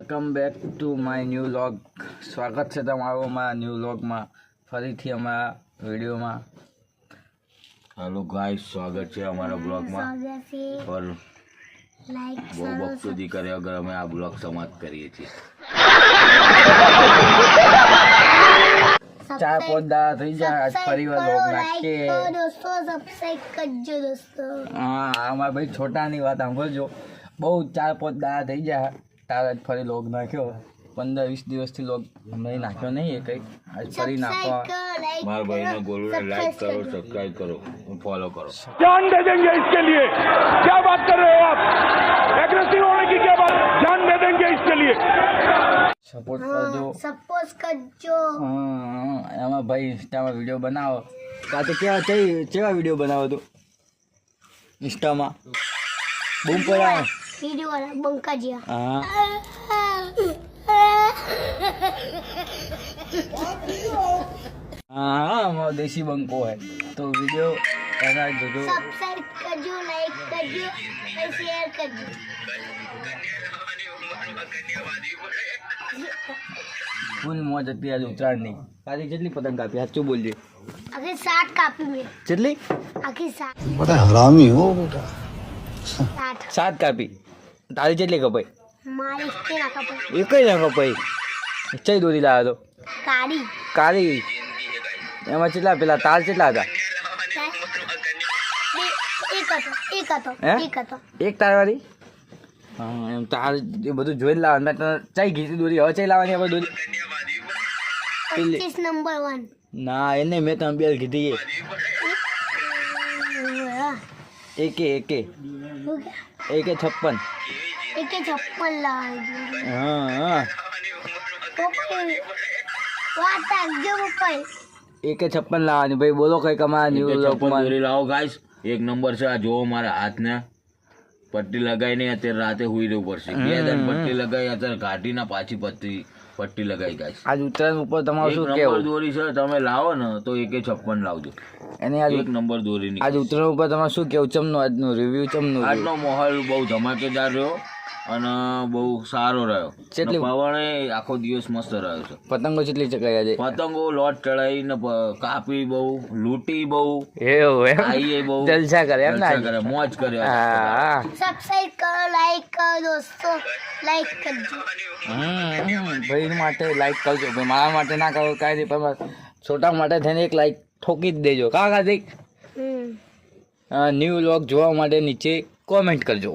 Welcome back to my new vlog. સ્વાગત છે તમારું અમારા ન્યૂ વ્લોગમાં, ફરીથી અમારા વિડીયોમાં. हेलो गाइस, स्वागत है हमारा ब्लॉग में और वो बकचोदी करे अगर हमें आ ब्लॉग समाप्त करिए છીએ. 4-5 દાડા થઈ જાય આજ ફરી વાર વ્લોગ નાખીએ. દોસ્તો સબસ્ક્રાઇબ કરજો દોસ્તો. હા, અમારા ભાઈ છોટાની વાત સાંભળજો. બહુ 4-5 દાડા થઈ જાય તાર આજ ફરી વ્લોગ નાખ્યો. 15-20 દિવસથી વ્લોગ હમણાં નાખ્યો નહીં એ કંઈક, આજ ફરી નાખવા. मार भाई ने बोलो लाइक करो, सब्सक्राइब करो, फॉलो करो. जान दे देंगे इसके लिए. क्या बात कर रहे हो आप? एग्रेसिव होने की क्या बात? जान दे देंगे इसके लिए. સપોર્ટ કરજો. સપોર્ટ કરજો. હા, એમાં ભાઈ ઇન્સ્ટામાં વિડીયો બનાવો. કાતે કેવા વિડીયો બનાવો તું ઇન્સ્ટામાં? બૂમ પડાવો વિડિયો વાળા બંકાજીયા. હા, हाँ वो देसी बंको है तो वीडियो ऐसा जो સબસ્ક્રાઇબ કરજો, લાઈક કરજો અને શેર કરજો. ફૂલ મોજ હતી આજ ઉત્તરાયણની. તારી કેટલી પતંગ કાપી? સાચું બોલજે. આખી 7 કાપી મેં. કેટલી? આખી 7. बड़ा हरामी हो बेटा. 7 7 કાપી. તારી કેટલી કપાઈ? મારી કે ના કાપી. એક જ ના કપાઈ. ચઈ દોરી લાવ્યો તો? કાળી. કાળી. એમાં કેટલા પેલા તાર કેટલા હતા? એક હે? હતો. એક તાર વાળી? હા, એમ તાર એ બધું જોઈને લાવવાનું. મેં તને ચઈ ઘીસી દોરી, હવે ચઈ લાવવાની આપણે દોરી? 25 નંબર 1. ના એને મેં તને બે કીધી. એકે 56. એકે 56 લાવજો. હા હા, પપ્પા વાત આગજો પપ્પા. એકે 56 લાવવાની. ભાઈ બોલો કઈક અમારા ન્યૂ વ્લોગમાં. દોરી લાવો ગાइस. એક નંબર છે આ. જો મારા હાથને પટ્ટી લગાઈ નહીં, અત્યારે રાતે હુઈ રહેવું પડશે. 2 દિન પટ્ટી લગાઈ, અત્યારે કાઢીને પાછી પટ્ટી લગાઈ ગાइस. આજ ઉત્તરાયણ ઉપર તમારું એક શું નંબર કેવું? દોરી છે, તમે લાવો ને તો 156 લાવજો. એને આજ એક નંબર દોરી ની. આજ ઉત્તરાયણ ઉપર તમારું શું કેવું? ચમનું આજનું રિવ્યુ ચમનું? આજનો માહોલ બહુ ધમાકેદાર રહ્યો અને બહુ સારો રહ્યો. કેટલી- પવન આખો દિવસ મસ્ત રહ્યો છે. પતંગો કેટલી ચગાવ્યા છે? પતંગો લોટ ચડાઈને કાપી બહુ, લૂંટી બહુ, એવું એમ? આઈએ બહુ, જલસા કરે એમ ને? જલસા કરે, મોજ કરે. હા. સબસ્ક્રાઇબ કરો, લાઈક કરો દોસ્તો, લાઈક કરજો. ભાઈ માટે લાઈક કરજો. ભાઈ મારા માટે ના કરો કાંઈ નહીં, પણ છોટા માટે થઈને એક લાઈક ઠોકી જ દેજો. કાકા દેખ ન્યૂ વ્લોગ જોવા માટે નીચે કોમેન્ટ કરજો.